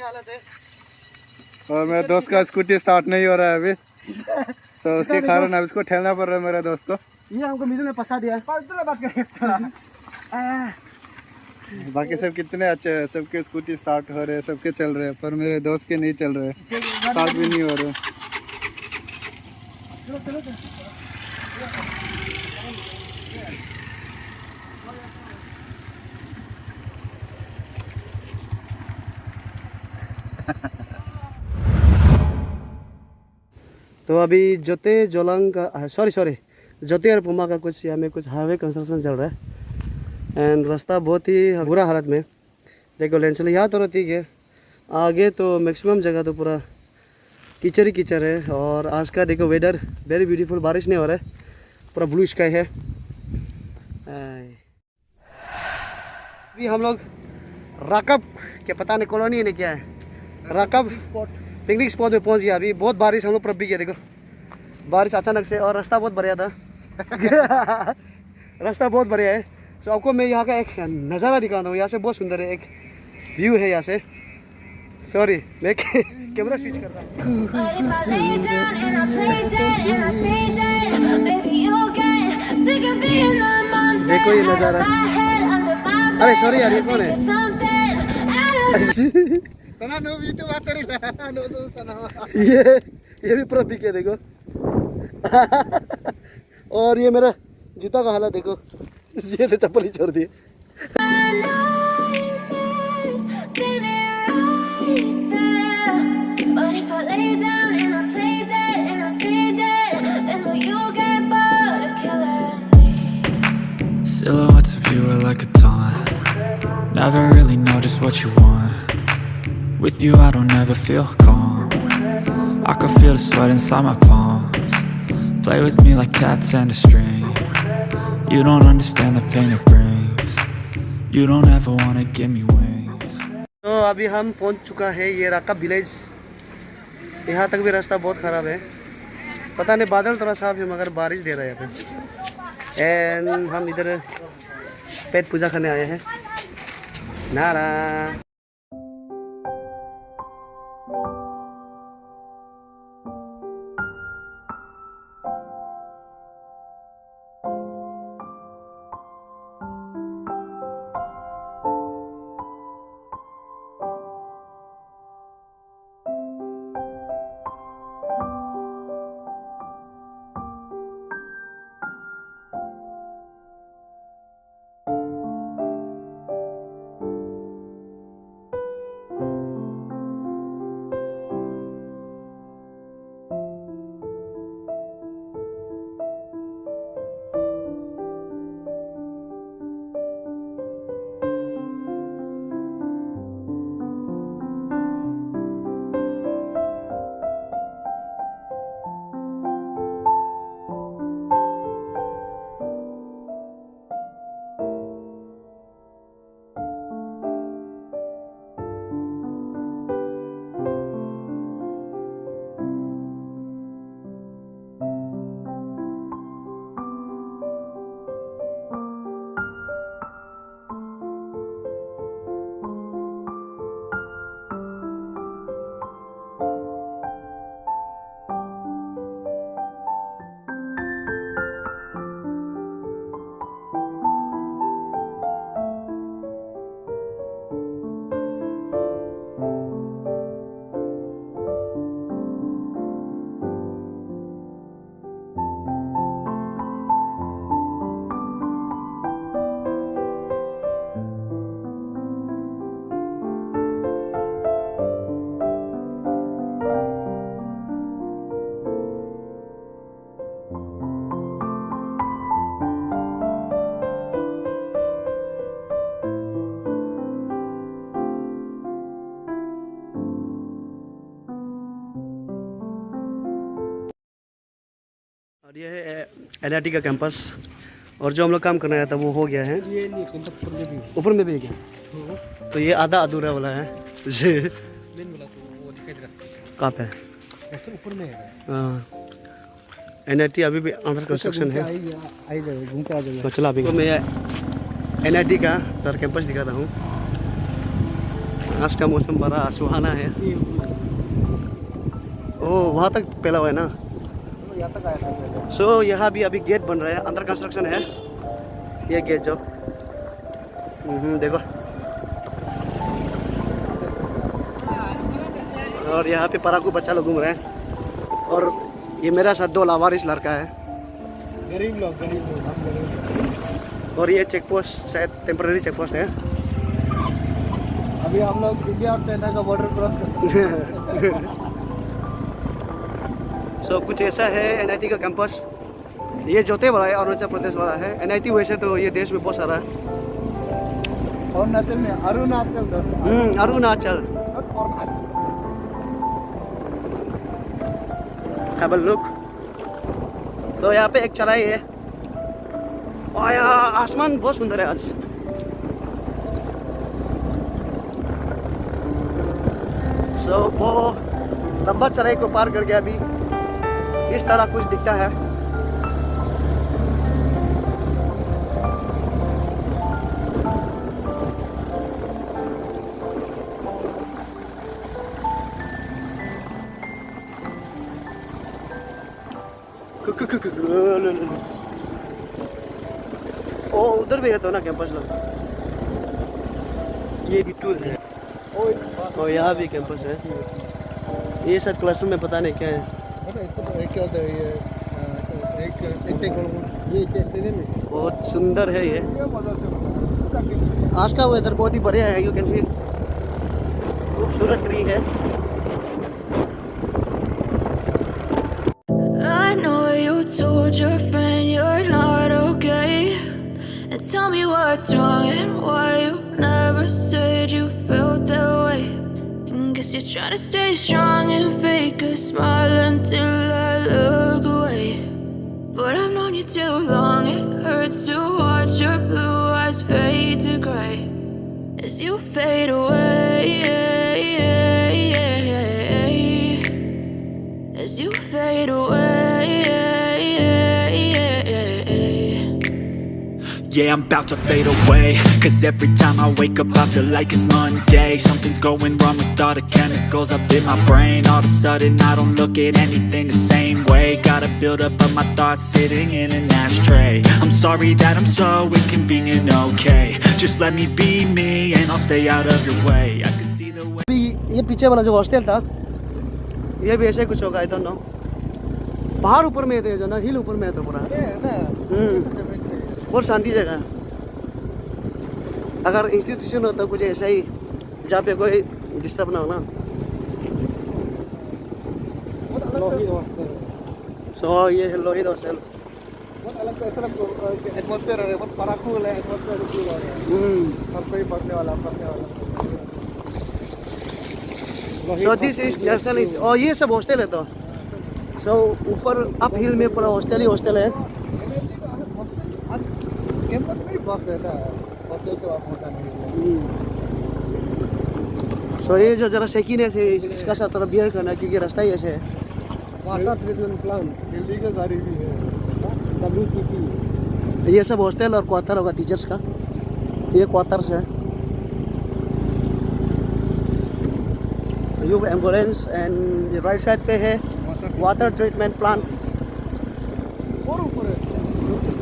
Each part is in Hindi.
हालत है। और मेरे दोस्त का स्कूटी स्टार्ट नहीं हो रहा है अभी, तो उसके कारण अब इसको ठेलना पड़ रहा है मेरे दोस्त को। ये हमको मिडिल में फंसा दिया। बात करें बाकी सब कितने अच्छे हैं, सबके स्कूटी स्टार्ट हो रहे हैं, सबके चल रहे हैं, पर मेरे दोस्त के नहीं चल रहे, स्टार्ट भी नहीं हो रहे। तो अभी जोते जोलांग का सॉरी जोते और पुमा का कुछ यहाँ में कुछ हाईवे कंस्ट्रक्शन चल रहा है। एंड रास्ता बहुत ही बुरा हालत में, देखो लेंसल यहाँ तो रहती है, आगे तो मैक्सिमम जगह तो पूरा कीचड़ ही कीचड़ है। और आज का देखो वेदर वेरी ब्यूटीफुल, बारिश नहीं हो रहा है, पूरा ब्लू स्काई है। अभी हम लोग राकब के पता नहीं कॉलोनी ने क्या है, राकब पिकनिक स्पॉट में पहुंच गया। अभी बहुत बारिश हम लोग प्रभ भी किया, देखो बारिश अचानक से, और रास्ता बहुत बढ़िया था। रास्ता बहुत बढ़िया है। तो आपको मैं यहाँ का एक नज़ारा दिखाता हूँ, यहाँ से बहुत सुंदर है, एक व्यू है यहाँ से। सॉरी मैं कैमरा स्विच कर रहा हूँ। देखो ये नज़ारा, अरे सॉरी यार ये कौन है? ये भी पूरा पीके देखो। और ये मेरा जूता का हालत देखो, ये तो चप्पल ही छोड़ दिए। Silhouettes of you are like a taunt. Never really know just what you want. With you I don't ever feel calm. I can feel the sweat inside my palms. Play with me like cats and a string. You don't understand the pain it brings. You don't ever wanna give me wings. तो अभी हम पहुंच चुका है ये राकब विलेज। यहाँ तक भी रास्ता बहुत ख़राब है, पता नहीं बादल थोड़ा साफ है मगर बारिश दे रहा है यहाँ पे। एंड हम इधर पेट पूजा करने आए हैं। नारा और ये है N.I.T का कैंपस। और जो हम लोग काम करना आया था वो हो गया है। ये ऊपर में भी है क्या? तो ये आधा अधूरा वाला है। कहाँ पे? ऊपर में है। N.I.T अभी भी अंडर कंस्ट्रक्शन है। तो चला अभी मैं N.I.T का कैंपस दिखाता हूँ। आज का मौसम बड़ा सुहाना है। ओह वहाँ तक फैला हुआ है ना। सो यहाँ भी अभी गेट बन रहा है, अंडर कंस्ट्रक्शन है ये गेट जो। देखो और यहाँ पे पराकू बच्चा लोग घूम रहे हैं और ये मेरा साथ 2 लावारिस लड़का है। गरीब लोग और ये चेक पोस्ट शायद टेम्पररी चेक पोस्ट है। अभी हम लोग इंडिया और चाइना का बॉर्डर क्रॉस करते हैं। सो कुछ ऐसा है NIT का कैंपस। ये जोते वाला है, अरुणाचल प्रदेश वाला है। NIT वैसे तो ये देश में बहुत सारा है। अरुणाचल में अरुणाचल हैव अ लुक। तो यहाँ पे एक चढ़ाई है और यहाँ आसमान बहुत सुंदर है आज। सो वो लंबा चढ़ाई को पार करके अभी इस तरह कुछ दिखता है। ओ उधर भी है तो ना कैंपस लोग। ये भी टूर है और यहाँ भी कैंपस है। ये सब क्लासरूम में पता नहीं क्या है। बहुत सुंदर है ये। आज का वेदर बहुत ही बढ़िया है। यू कैन सी खूबसूरत ट्री है। Told your friend you're not okay, and tell me what's wrong and why you never said you felt that way. And guess you're trying to stay strong and fake a smile until I look away. But I've known you too long, it hurts to watch your blue eyes fade to gray as you fade away, as you fade away. Yeah, I'm about to fade away, 'cause every time I wake up I feel like it's Monday. Something's going wrong with all the chemicals up in my brain. All of a sudden I don't look at anything the same way. Got a build up of my thoughts sitting in an ashtray. I'm sorry that I'm so inconvenient, okay. Just let me be me and I'll stay out of your way. I can see the way. ये पीछे वाला जो हॉस्टल था ये भी ऐसे कुछ होगा। I don't know. पहाड़ ऊपर में है तो जो ना, हिल ऊपर में है तो पूरा। बहुत शांति जगह। अगर इंस्टीट्यूशन हो तो कुछ ऐसा ही जहाँ पे कोई डिस्टर्ब ना हो ना। सो ये है लोहित हॉस्टल। बहुत अलग एटमॉस्फेयर है, बहुत पराकूल है एटमॉस्फेयर। हर कोई पढ़ने वाला। So this is national. और ये सब हॉस्टल है तो। सो ऊपर अप हिल में पूरा हॉस्टल ही हॉस्टल है। सो ये जो जरा शेकीनेस है इसका साथ थोड़ा बियर करना क्योंकि रास्ता ही ऐसे है। वाटर ट्रीटमेंट प्लांट दिल्ली का गाड़ी भी है। WCP ये सब हॉस्टल और क्वार्टर होगा टीचर्स का। ये क्वार्टर्स है। You ambulance and right side पे है वाटर ट्रीटमेंट प्लांट। और ऊपर है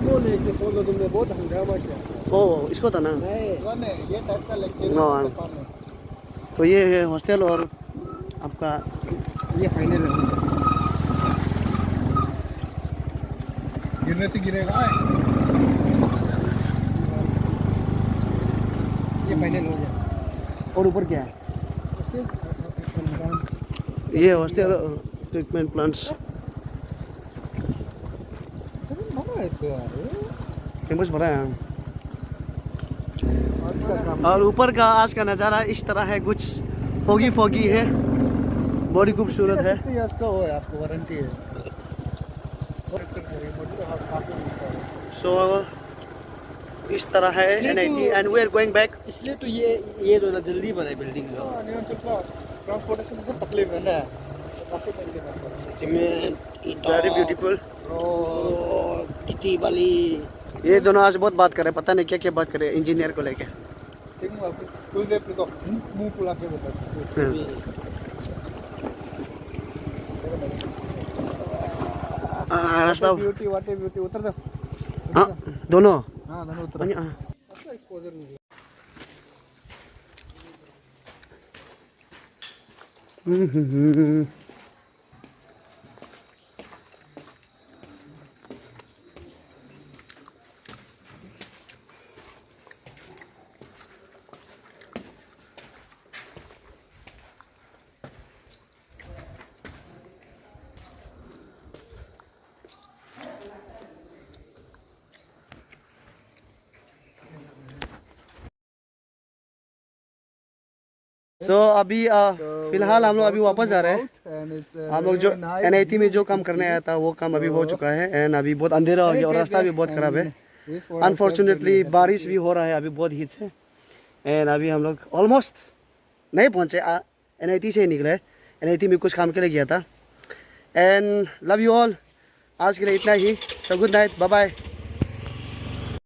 वो लेके बोलो तुमने बहुत हंगामा किया। ओ इसको था ना। ये टाइप का लेक्चर। तो ये है हॉस्टल और आपका ये फाइनल है। गिरने से गिरेगा। ये फाइनल हो गया। और ऊपर क्या है? ये हॉस्टल ट्रीटमेंट प्लांट्स। कैंपस भरा है। और ऊपर का आज का नज़ारा इस तरह है, कुछ फोगी है, बड़ी खूबसूरत है। आपको वारंटी है। सो इस तरह है NIT and we are going back. इसलिए तो ये तो जल्दी बने बिल्डिंग जो ट्रांसपोर्टेशन को तकलीफ है ना। Very beautiful. कितनी वाली ये दोनों आज बहुत बात कर रहे हैं, पता नहीं क्या क्या बात कर रहे हैं इंजीनियर को लेके। Ting mo full day prito. Mu pula ke bota. रास्ता Beauty what a beauty उतर दो. हाँ दोनों हाँ दोनों उतर. हाँ अच्छा exposure मिल गया. सो अभी फिलहाल हम लोग अभी वापस जा रहे हैं। हम लोग जो NIT में जो काम करने आया था वो काम अभी हो चुका है एंड अभी बहुत अंधेरा हो गया और रास्ता भी बहुत ख़राब है। अनफॉर्चुनेटली बारिश भी हो रहा है अभी बहुत हीट से एंड अभी हम लोग ऑलमोस्ट नहीं पहुँचे। NIT से ही निकले। NIT में कुछ काम के लिए गया था एंड लव यू ऑल। आज के लिए इतना ही। So good night, bye bye.